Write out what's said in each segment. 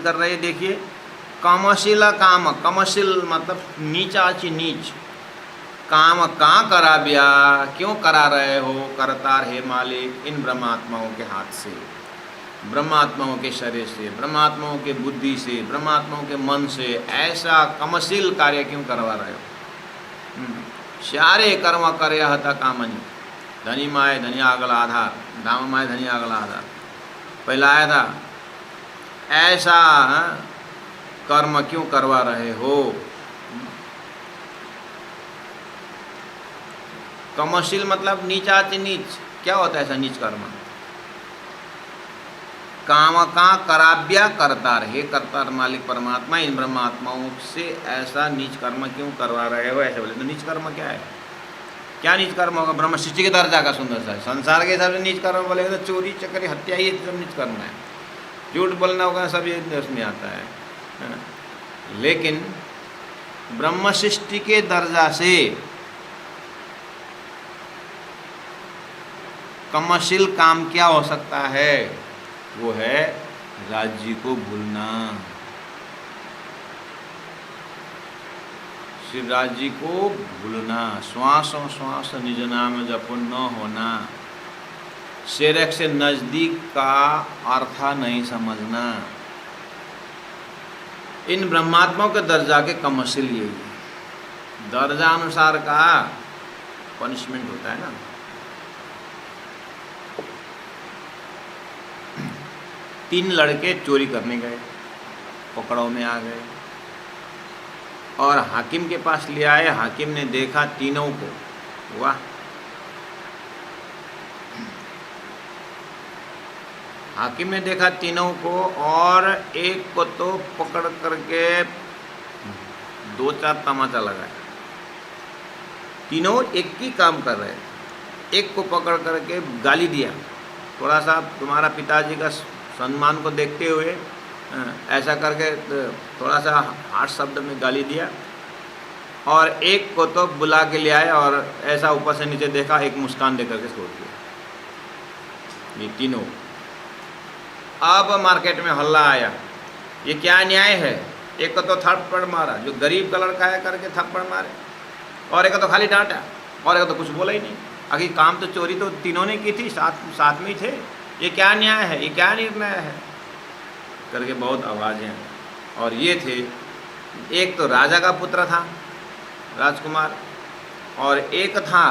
Comment कर रहे हैं, देखिए कमशिल काम, कमशिल मतलब नीचाची नीच, काम कहाँ करा बिया, क्यों करा रहे हो, करतार हे मालिक इन ब्रह्मात्माओं के हाथ से, ब्रह्मात्माओं के शरीर से, ब्रह्मात्माओं के बुद्धि से, ब्रह्मात्माओं के मन से, ऐसा कमशील कार्य क्यों करवा रहे हो। सारे कर्म करे हता कामनी, धनी माए धनी अगला आधार, दाम माए धनी अगला आधार, पहला आया था, ऐसा कर्म क्यों करवा रहे हो। कमशील मतलब नीचाति नीच, क्या होता है ऐसा नीच कर्म, काम का कराव्या करतार, हे करतार मालिक परमात्मा इन ब्रह्मात्माओं से ऐसा नीच कर्म क्यों करवा रहे हो। ऐसे बोले तो नीच कर्म क्या है, क्या नीच कर्म होगा, ब्रह्म सृष्टि के दर्जा का सुंदर सा है। संसार के हिसाब से नीच कर्म बोलेगा तो चोरी चकरी हत्या ये सब नीच कर्म है, झूठ बोलना होगा सब ये उसमें आता है। लेकिन ब्रह्म सृष्टि के दर्जा से कमशील काम क्या हो सकता है, वो है राज्य को भूलना, श्री राज्य को भूलना, श्वासों श्वास निज नाम जपो न होना, शेरक से नजदीक का अर्थ नहीं समझना। इन ब्रह्मात्माओं के दर्जा के कमशील यही है, दर्जा अनुसार का पनिशमेंट होता है ना। तीन लड़के चोरी करने गए, पकड़ाव में आ गए और हाकिम के पास ले आए। हाकिम ने देखा तीनों को, वाह, हाकिम ने देखा तीनों को और एक को तो पकड़ करके दो चार तमाचा लगाया। तीनों एक ही काम कर रहे थे, एक को पकड़ करके गाली दिया, थोड़ा सा तुम्हारा पिताजी का सम्मान को देखते हुए ऐसा करके थोड़ा सा हार्श शब्द में गाली दिया, और एक को तो बुला के ले आए और ऐसा ऊपर से नीचे देखा, एक मुस्कान दे करके छोड़ दिया। ये तीनों, अब मार्केट में हल्ला आया, ये क्या न्याय है, एक को तो थप्पड़ मारा, जो गरीब का लड़का है करके थप्पड़ मारे, और एक को तो खाली डांटा, और एक को तो कुछ बोला ही नहीं। आखिर काम तो चोरी तो तीनों ने की थी, साथ में ही थे, ये क्या न्याय है, ये क्या निर्णय है करके बहुत आवाज़ें। और ये थे, एक तो राजा का पुत्र था राजकुमार, और एक था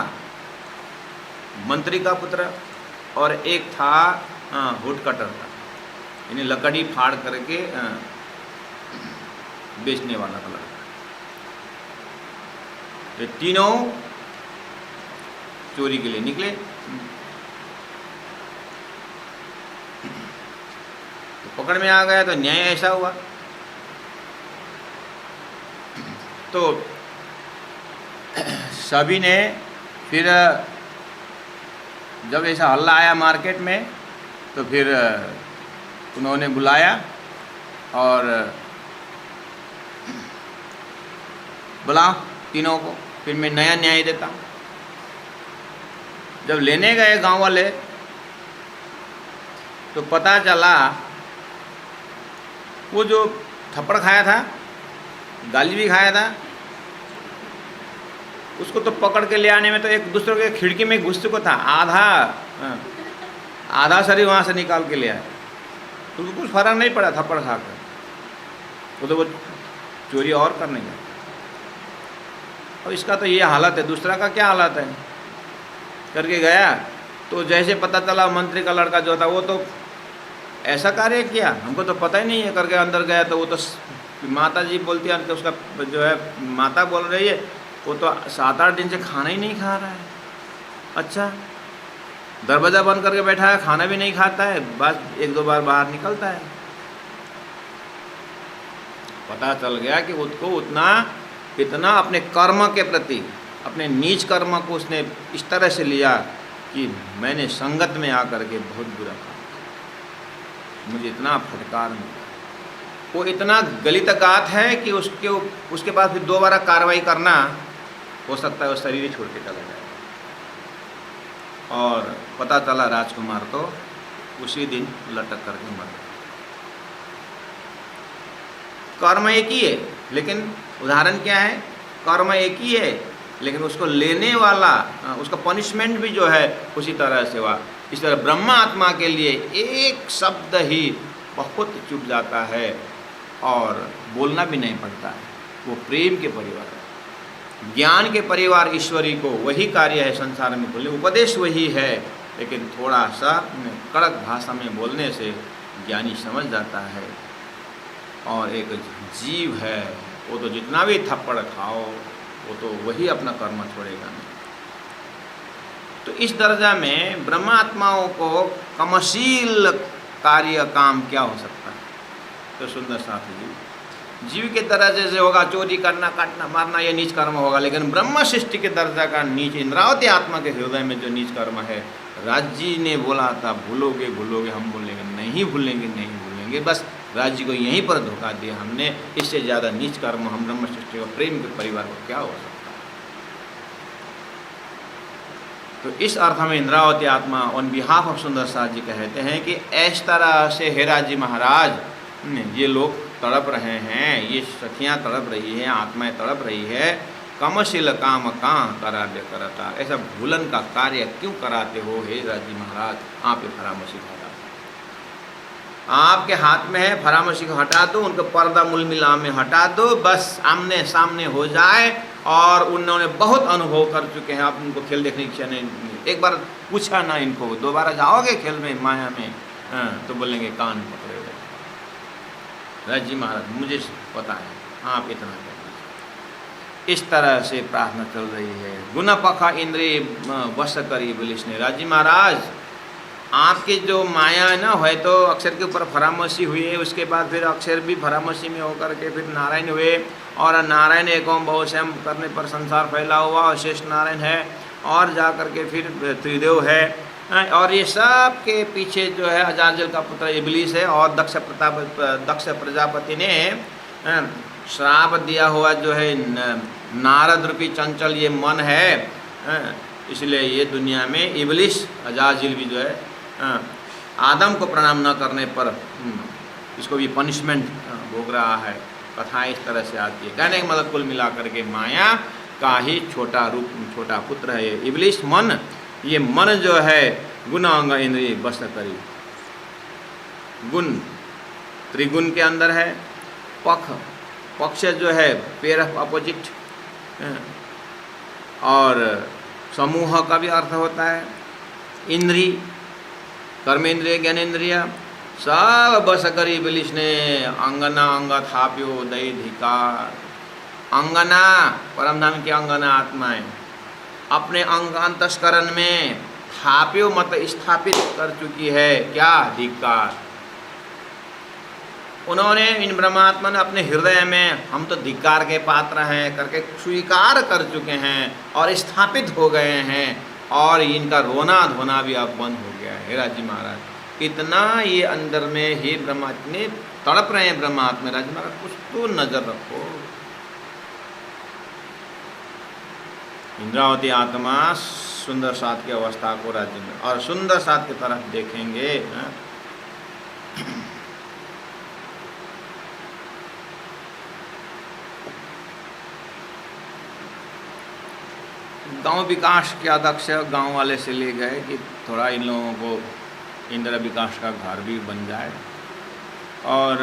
मंत्री का पुत्र, और एक था हुड कटर था, यानी लकड़ी फाड़ करके बेचने वाला था लड़का। ये तीनों चोरी के लिए निकले। तो पकड़ में आ गया तो न्याय ऐसा हुआ। तो सभी ने फिर जब ऐसा हल्ला आया मार्केट में, तो फिर उन्होंने बुलाया और बुलाओ तीनों को, फिर मैं नया न्याय देता हूँ। जब लेने गए गांव वाले तो पता चला वो जो थप्पड़ खाया था, गाली भी खाया था, उसको तो पकड़ के ले आने में तो एक दूसरे के खिड़की में घुस चुका था, आधा शरीर वहाँ से निकाल के ले आए, तो कुछ फर्क नहीं पड़ा थप्पड़ खाकर, वो चोरी और करने गया। और इसका तो ये हालत है, दूसरा का क्या हालत है करके गया, तो जैसे पता चला मंत्री का लड़का जो था वो तो ऐसा कार्य किया, हमको तो पता ही नहीं है करके अंदर गया, तो वो तो माता जी बोलती है कि उसका जो है माता बोल रही है वो तो 7-8 दिन से खाना ही नहीं खा रहा है। अच्छा, दरवाज़ा बंद करके बैठा है, खाना भी नहीं खाता है, बस 1-2 बार बाहर निकलता है। पता चल गया कि उसको इतना अपने कर्म के प्रति, अपने नीच कर्म को उसने इस तरह से लिया कि मैंने संगत में आकर के बहुत बुरा काम, मुझे इतना फटकार मिला। वो इतना गलित गात है कि उसके बाद फिर दोबारा कार्रवाई करना हो सकता है वो शरीर ही छोड़ के चला जाए। और पता चला राजकुमार तो उसी दिन लटक करके मर गया। कर्म एक ही है, लेकिन उदाहरण क्या है, कर्म एक ही है, लेकिन उसको लेने वाला, उसका पनिशमेंट भी जो है उसी तरह से हुआ। इस तरह ब्रह्म आत्मा के लिए एक शब्द ही बहुत चुप जाता है और बोलना भी नहीं पड़ता है। वो प्रेम के परिवार, ज्ञान के परिवार ईश्वरी को वही कार्य है संसार में बोलने, उपदेश वही है, लेकिन थोड़ा सा कड़क भाषा में बोलने से ज्ञानी समझ जाता है। और एक जीव है, वो तो जितना भी थप्पड़ खाओ वो तो वही अपना कर्म छोड़ेगा नहीं। तो इस दर्जा में ब्रह्मात्माओं को कमशील कार्य काम क्या हो सकता है? तो सुंदर साथी जीव के दर्जे से होगा चोरी करना, काटना, मारना, ये नीच कर्म होगा, लेकिन ब्रह्म सृष्टि के दर्जा का नीच, इंद्रावती आत्मा के हृदय में जो नीच कर्म है, राज जी ने बोला था भूलोगे भूलोगे, हम बोलेंगे नहीं भूलेंगे नहीं भूलेंगे, बस राज जी को यहीं पर धोखा दिया हमने। इससे ज़्यादा नीच कर्म हम ब्रह्म सृष्टि और प्रेम के परिवार को क्या हो सकता है? तो इस अर्थ में इंद्रावती आत्मा ऑन बिहाफ ऑफ सुंदर साथ जी कहते हैं कि इस तरह से हे राज जी महाराज, ये लोग तड़प रहे हैं, ये सखियाँ तड़प रही हैं, आत्माएं तड़प रही है, कमशील काम कहाँ कराव्य करता, ऐसा भूलन का कार्य क्यों कराते हो हे राजी महाराज? आप ये फरामोशी हटा दो, आपके हाथ में है, फरामोशी को हटा दो, उनको पर्दा मुल मिला में हटा दो, बस आमने सामने हो जाए। और उन्होंने बहुत अनुभव कर चुके हैं, आप उनको खेल देखने की इच्छा नहीं, एक बार पूछा ना इनको, दोबारा जाओगे खेल में माया में, तो बोलेंगे कान पकड़े हुए। राज जी महाराज मुझे पता है, आप इतना करना। इस तरह से प्रार्थना चल रही है। गुना पखा इंद्रिय वश करी बोलिस ने, राज जी महाराज आपकी जो माया है ना, है तो अक्षर के ऊपर फरामोशी हुई है, उसके बाद फिर अक्षर भी फरामोशी में होकर के फिर नारायण हुए, और नारायण एक ओम बहुश्याम करने पर संसार फैला हुआ और शेष नारायण है, और जा कर के फिर त्रिदेव है, और ये सब के पीछे जो है अजाजल का पुत्र इबलीस है, और दक्ष प्रजापति ने श्राप दिया हुआ जो है नारद रूपी चंचल ये मन है, इसलिए ये दुनिया में इबलीस अजाजिल भी जो है आदम को प्रणाम न करने पर इसको भी पनिशमेंट भोग रहा है। कथा इस तरह से आती है। कहने का मतलब कुल मिला करके माया का ही छोटा रूप, छोटा पुत्र है ये इबलीस मन। ये मन जो है गुण अंग इंद्रिय बस करी, गुण त्रिगुण के अंदर है, पक्ष जो है पेयर ऑफ अपोजिट, और समूह का भी अर्थ होता है, इंद्री कर्मेंद्रिय ज्ञानेन्द्रिय सब बस करी इबलीस ने। अंगना अंग थाप्यो दई धिकार, अंगना परमधाम की अंगना आत्माएं अपने अंग अंतस्करण में थाप्यो मत स्थापित कर चुकी है, क्या धिकार। उन्होंने इन ब्रह्मात्मा ने अपने हृदय में हम तो धिक्कार के पात्र हैं करके स्वीकार कर चुके हैं और स्थापित हो गए हैं, और इनका रोना धोना भी अब बंद हो गया है। हे राजी महाराज इतना ये अंदर में ही ब्रह्मात्मा तड़प रहे हैं, ब्रह्मात्मा राजी महाराज कुछ तो नजर रखो। इंद्रावती आत्मा सुंदर साथ की अवस्था को राज्य में और सुंदर साथ की तरफ देखेंगे। गांव विकास के अध्यक्ष गांव वाले से ले गए कि थोड़ा इन लोगों को इंदिरा विकास का घर भी बन जाए, और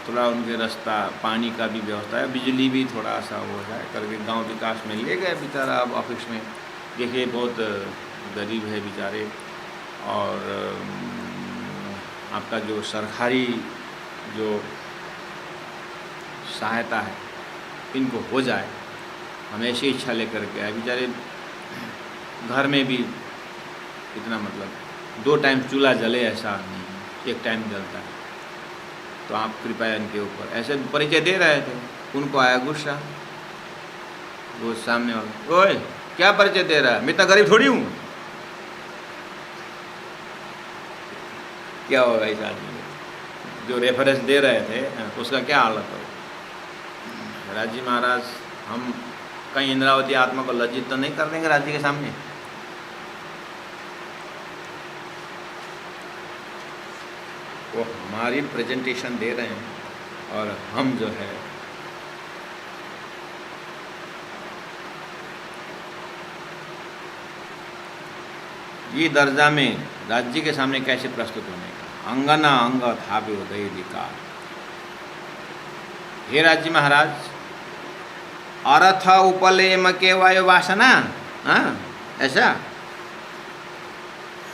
थोड़ा उनके रास्ता पानी का भी व्यवस्था है, बिजली भी थोड़ा सा हो जाए करके गांव विकास में ले गए। बेचारा अब ऑफिस में देखिए बहुत गरीब है बेचारे, और आपका जो सरकारी जो सहायता है इनको हो जाए, हम ऐसी इच्छा लेकर के आए। बेचारे घर में भी इतना मतलब 2 टाइम चूल्हा जले ऐसा नहीं, 1 टाइम जलता है। तो आप कृपया इनके ऊपर ऐसे परिचय दे रहे थे, उनको आया गुस्सा। वो सामने वाला, ओए क्या परिचय दे रहा है, मैं इतना गरीब थोड़ी हूँ। क्या होगा इस आदमी जो रेफरेंस दे रहे थे उसका क्या हालत हो। राजी महाराज हम कहीं इंद्रावती आत्मा को लज्जित तो नहीं कर देंगे राजी के सामने। वो हमारी प्रेजेंटेशन दे रहे हैं, और हम जो है ये दर्जा में राज्य के सामने कैसे प्रस्तुत होने का। अंगना अंग थापे उदय विकार। हे राज्य महाराज, अर्थ उपलेम के वायु वासना, ऐसा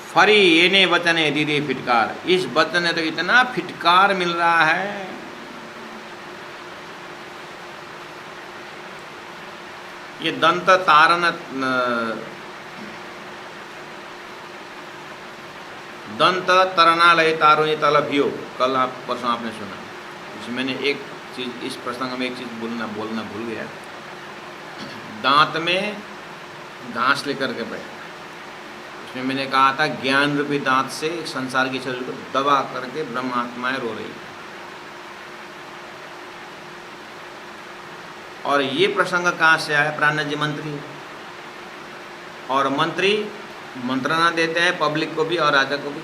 फरी येने वचने दीदी फिटकार। इस वचन ने तो इतना फिटकार मिल रहा है। ये दंत तारण दंत तरणालय तारुणी तलभियो, कल आप परसों आपने सुना। इसमें मैंने एक चीज़, इस प्रसंग में एक चीज़ बोलना भूल गया। दांत में घास लेकर के बैठा, उसमें मैंने कहा था ज्ञान रूपी दांत से संसार की शरीर को दबा करके ब्रह्मात्माएं रो रही। और ये प्रसंग कहाँ से आया? प्राण जी मंत्री, और मंत्री मंत्रणा देते हैं पब्लिक को भी और राजा को भी,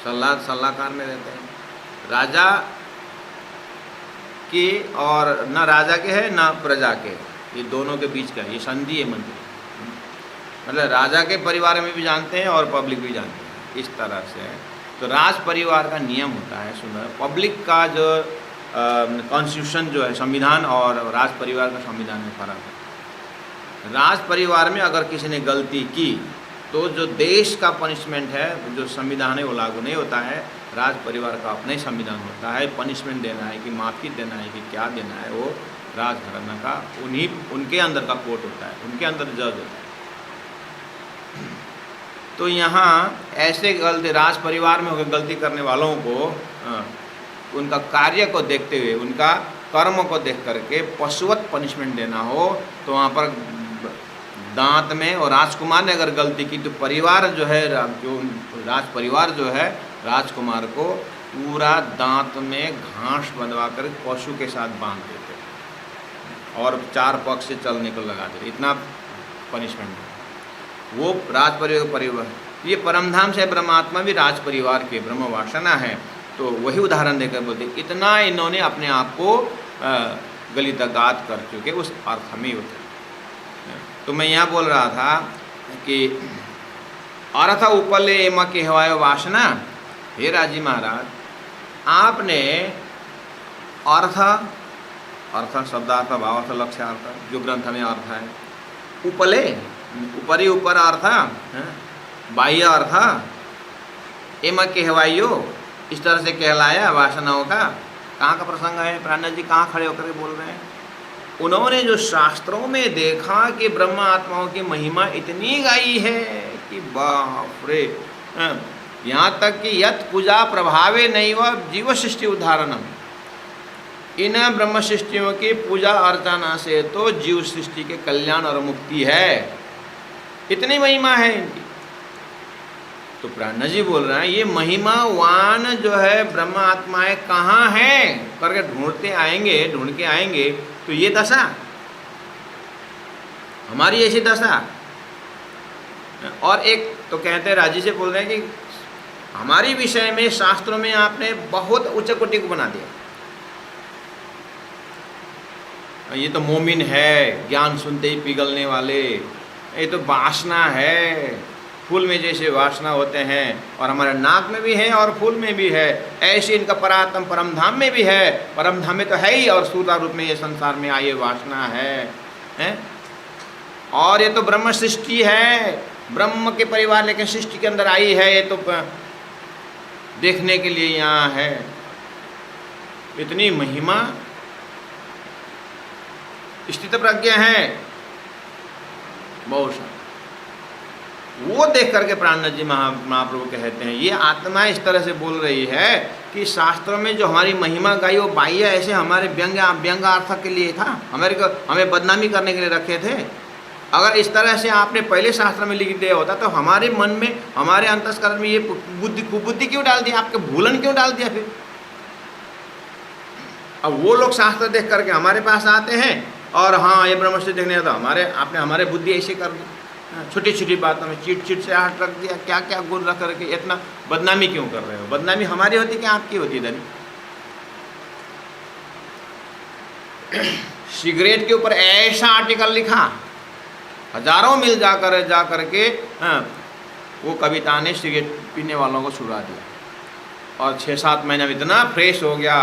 सलाहकार में रहते हैं। राजा के और न राजा के है न प्रजा के, ये दोनों के बीच का ये संधि है मंत्री। मतलब राजा के परिवार में भी जानते हैं और पब्लिक भी जानते हैं, इस तरह से है। तो राज परिवार का नियम होता है सुंदर, पब्लिक का जो कॉन्स्टिट्यूशन जो है संविधान और राज परिवार का संविधान में फर्क है। राज परिवार में अगर किसी ने गलती की तो जो देश का पनिशमेंट है, जो संविधान है वो लागू नहीं होता है। राज परिवार का अपना ही संविधान होता है, पनिशमेंट देना है कि माफ़ी देना है कि क्या देना है, वो राजघराना का उनके अंदर का कोर्ट होता है, उनके अंदर जज होता है। तो यहाँ ऐसे गलती राज परिवार में होकर गलती करने वालों को उनका कार्य को देखते हुए, उनका कर्म को देख करके पशुवत पनिशमेंट देना हो, तो वहाँ पर दांत में, और राजकुमार ने अगर गलती की तो परिवार जो है, जो राज परिवार जो है राजकुमार को पूरा दांत में घास बंधवा कर पशु के साथ बांध देते और चार पक्ष से चलने को लगा देते। इतना पनिशमेंट है। वो राज परिवार, ये परमधाम से ब्रह्मात्मा भी राज परिवार के ब्रह्म वासना है। तो वही उदाहरण देकर बोलते इतना इन्होंने अपने आप को गलितगात कर चुके, उस अर्थ में होते। तो मैं यहाँ बोल रहा था कि अर्थ उपले एम कहवाय वासना। हे राजी महाराज, आपने अर्थ शब्दार्थ भावार्थ लक्ष्यार्थ जो ग्रंथ में अर्थ है, उपले ऊपरी ऊपर अर्थ, बाह्य अर्थ, एम कहवाइयो, इस तरह से कहलाया वासनाओं का। कहाँ का प्रसंग है? प्राण जी कहाँ खड़े होकर के बोल रहे हैं? उन्होंने जो शास्त्रों में देखा कि ब्रह्म आत्माओं की महिमा इतनी गाई है कि बाप रे, यहाँ तक कि यत पूजा प्रभावे नहीं व जीव सृष्टि उदाहरणम, इन ब्रह्म सृष्टियों की पूजा अर्चना से तो जीव सृष्टि के कल्याण और मुक्ति है, इतनी महिमा है इनकी। तो प्राण जी बोल रहे हैं ये महिमावान जो है ब्रह्म आत्माएं कहाँ हैं करके ढूंढ के आएंगे। तो ये दशा हमारी ऐसी दशा। और एक तो कहते हैं राजी से बोल रहे हैं कि हमारी विषय में शास्त्रों में आपने बहुत उच्च कोटि को बना दिया। ये तो मोमिन है, ज्ञान सुनते ही पिघलने वाले, ये तो वासना है, फूल में जैसे वासना होते हैं और हमारे नाक में भी है और फूल में भी है, ऐसे इनका परात्म परमधाम में भी है। परमधाम में तो है ही और सूता रूप में ये संसार में आई वासना है? और ये तो ब्रह्म सृष्टि है, ब्रह्म के परिवार लेकिन सृष्टि के अंदर आई है, ये तो देखने के लिए यहाँ है। इतनी महिमा स्थित प्रज्ञा है बहुत सारा। वो देख करके प्राणनाथ जी महाप्रभु कहते हैं ये आत्मा इस तरह से बोल रही है कि शास्त्रों में जो हमारी महिमा गाई वो बाह्य ऐसे हमारे व्यंग्यार्थ के लिए था, हमें बदनामी करने के लिए रखे थे। अगर इस तरह से आपने पहले शास्त्र में लिख दिया होता तो हमारे मन में, हमारे अंतस्करण में ये कुबुद्धि क्यों डाल दिया, आपके भूलन क्यों डाल दिया फिर? अब वो लोग शास्त्र देख करके हमारे पास आते हैं और हाँ ये ब्रह्मस्थिति देखने आता, आपने हमारे बुद्धि ऐसे कर दी, छोटी छोटी बातों में चिट से हाथ रख दिया, क्या क्या गुण रख करके इतना बदनामी क्यों कर रहे हो? बदनामी हमारी होती क्या आपकी होती? धनी सिगरेट के ऊपर ऐसा आर्टिकल लिखा, हजारों मील जा करके वो कविता ने सिगरेट पीने वालों को छुड़ा दिया और 6-7 महीने में इतना फ्रेश हो गया,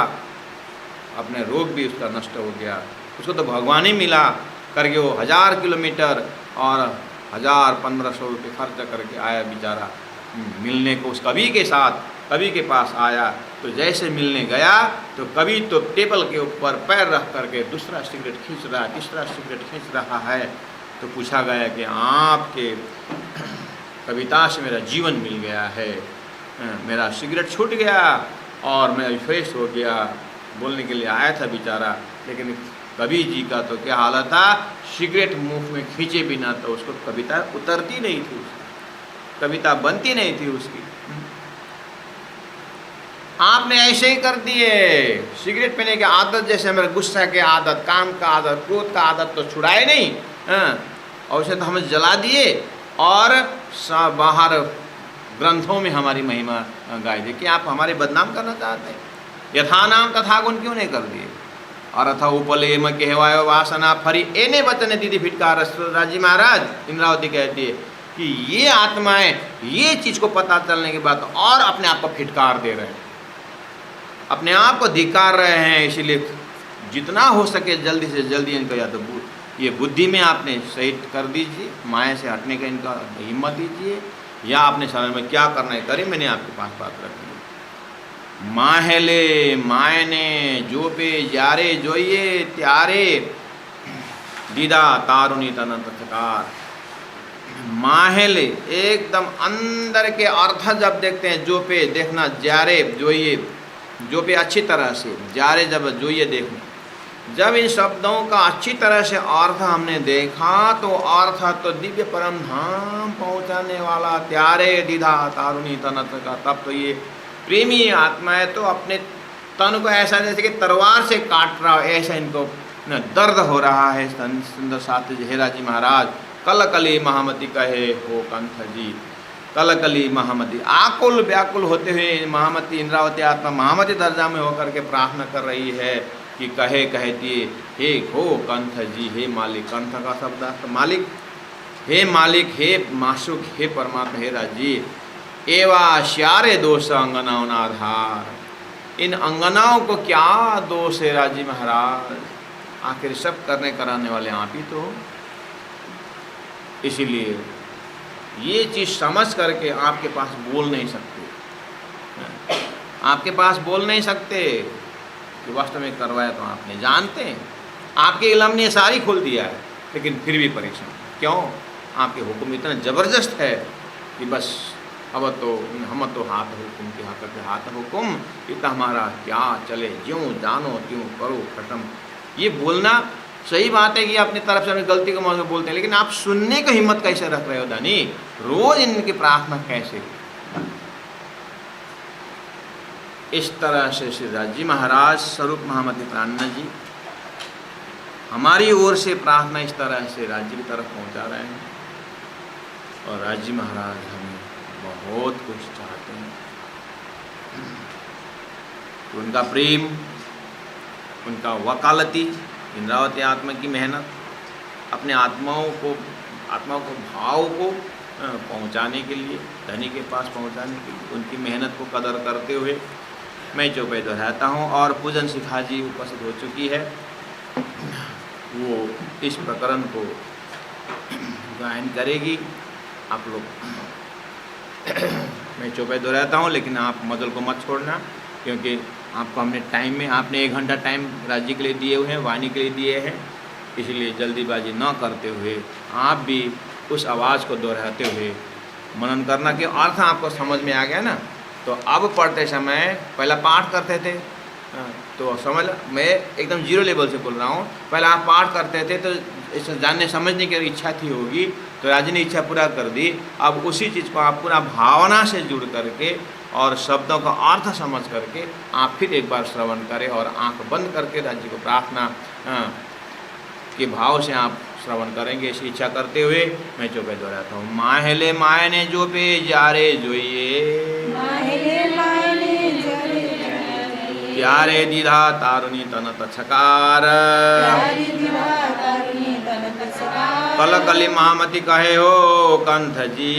अपने रोग भी उसका नष्ट हो गया। उसको तो भगवान ही मिला करके वो 1000 किलोमीटर और 1000-1500 रुपये खर्च करके आया बेचारा मिलने को उस कवि के साथ। कवि के पास आया तो जैसे मिलने गया तो कवि तो टेबल के ऊपर पैर रख करके दूसरा सिगरेट खींच रहा है, तीसरा सिगरेट खींच रहा है। तो पूछा गया कि आपके कविता से मेरा जीवन मिल गया है, मेरा सिगरेट छूट गया और मैं फ्रेश हो गया। बोलने के लिए आया था बेचारा, लेकिन कवि जी का तो क्या हालत था, सिगरेट मुंह में खींचे बिना तो उसको कविता उतरती नहीं थी, कविता बनती नहीं थी उसकी। आपने ऐसे ही कर दिए, सिगरेट पीने की आदत, जैसे मेरे गुस्सा की आदत, काम का आदत, क्रोध का आदत तो छुड़ाए नहीं, और उसे तो हमें जला दिए और बाहर ग्रंथों में हमारी महिमा गाई दी कि आप हमारे बदनाम करना चाहते हैं। यथा नाम तथा गुण क्यों नहीं कर दिए। और अथा उपले म कहवायो वासना फरी एने वचन दीदी फिटकार। राजी महाराज इंद्रावती कहती है कि ये आत्माएं ये चीज़ को पता चलने के बाद और अपने आप को फिटकार दे रहे हैं, अपने आप को धिकार रहे हैं। इसीलिए जितना हो सके जल्दी से जल्दी इनको या तो ये बुद्धि में आपने सही कर दीजिए, माया से हटने का इनका हिम्मत दीजिए, या आपने शरण में क्या करना है करें। मैंने आपके पास बात रख दी। माहेले मायने जो पे यारे जोइए त्यारे दीदा तारुणी तनंत थकार। माहेले एकदम अंदर के अर्थ जब देखते हैं, जो पे देखना, जारे जोइए, जो पे अच्छी तरह से, जारे जब जोइए देखना, जब इन शब्दों का अच्छी तरह से अर्थ हमने देखा तो अर्थ तो दिव्य परम धाम पहुँचाने वाला, त्यारे दीदा तारुणी तनंत का। तब तो ये प्रेमी आत्मा है तो अपने तन को ऐसा जैसे कि तलवार से काट रहा हो, ऐसा इनको दर्द हो रहा है। सुंदर साथ हेराजी महाराज कलकली महामती कहे हो कंठ जी, कलकली महामती, आकुल व्याकुल होते हुए महामती इंद्रावती आत्मा महामती दर्जा में होकर के प्रार्थना कर रही है कि कहती है हे हो कंठ जी, हे मालिक। कंठ का शब्द है मालिक, हे मालिक, हे माशुक, हे परमात्मा, हे राजी। एवा श्यारे दोष अंगनाओं आधार। इन अंगनाओं को क्या दोष है राजी महाराज, आखिर सब करने कराने वाले आप ही तो। इसीलिए ये चीज़ समझ करके आपके पास बोल नहीं सकते, आपके पास बोल नहीं सकते कि वास्तव में करवाया तो आपने, जानते हैं आपके इल्म ने सारी खोल दिया है, लेकिन फिर भी परेशान क्यों। आपके हुक्म इतना ज़बरदस्त है कि बस अब तो हम तो हाथ हुक्म के हाथ के हाथ हुक्म, इतना हमारा क्या चले, ज्यों जानो त्यों करो खत्म। ये बोलना सही बात है कि अपनी तरफ से अपनी गलती को मान बोलते हैं, लेकिन आप सुनने की हिम्मत कैसे रख रहे हो दानी, रोज इनकी प्रार्थना कैसे। इस तरह से श्री राजी महाराज स्वरूप महामती प्राणनाथ जी हमारी ओर से प्रार्थना इस तरह से राज्य की तरफ पहुंचा रहे हैं, और राजी महाराज हमें बहुत कुछ चाहते हैं। तो उनका प्रेम, उनका वकालती, इंद्रावती आत्मा की मेहनत, अपने आत्माओं को भाव को पहुंचाने के लिए, धनी के पास पहुंचाने के लिए, उनकी मेहनत को कदर करते हुए मैं चौपाई दोहराता हूँ। और पूजन शिखा जी उपस्थित हो चुकी है, वो इस प्रकरण को गायन करेगी। आप लोग मैं चौपाई दोहराता हूँ, लेकिन आप मदल को मत छोड़ना, क्योंकि आपको हमने टाइम में, आपने 1 घंटा टाइम राज्य के लिए दिए हुए हैं, वाणी के लिए दिए हैं, इसलिए जल्दीबाजी न करते हुए आप भी उस आवाज़ को दोहराते हुए मनन करना कि अर्थ आपको समझ में आ गया ना। तो अब पढ़ते समय पहला पाठ करते थे तो समझ, मैं एकदम जीरो लेवल से बोल रहा हूँ, पहले आप पाठ करते थे तो इसे जानने समझने की इच्छा थी होगी, तो राजी ने इच्छा पूरा कर दी। अब उसी चीज़ को आप पूरा भावना से जुड़ करके और शब्दों का अर्थ समझ करके आप फिर एक बार श्रवण करें, और आंख बंद करके राज्य को प्रार्थना के भाव से आप श्रवण करेंगे। इसी इच्छा करते हुए मैं चौपे दोहराता हूँ। माहेले मायने जो पे जारे जोइए, प्यारे दीधा तारुणी तन तछकार कल कली महामती कहे हो कंथ जी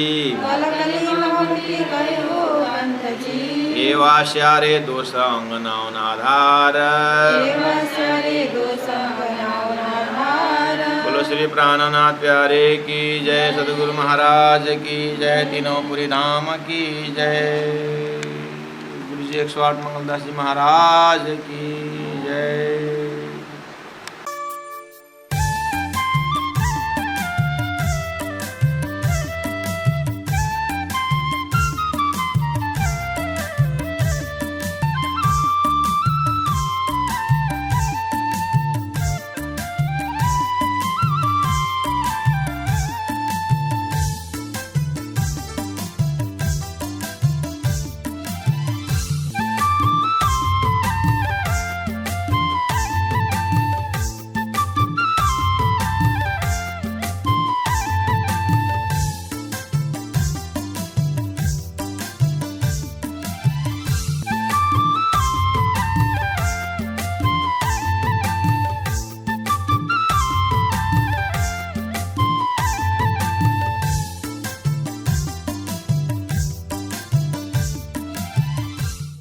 एवाश्यारे दोष अंगनावन आधार बोलो श्री प्राणनाथ प्यारे की जय सद्गुरु महाराज की जय तीनों पुरी धाम की जय गुरु जी 108 मंगलदास जी महाराज की जय।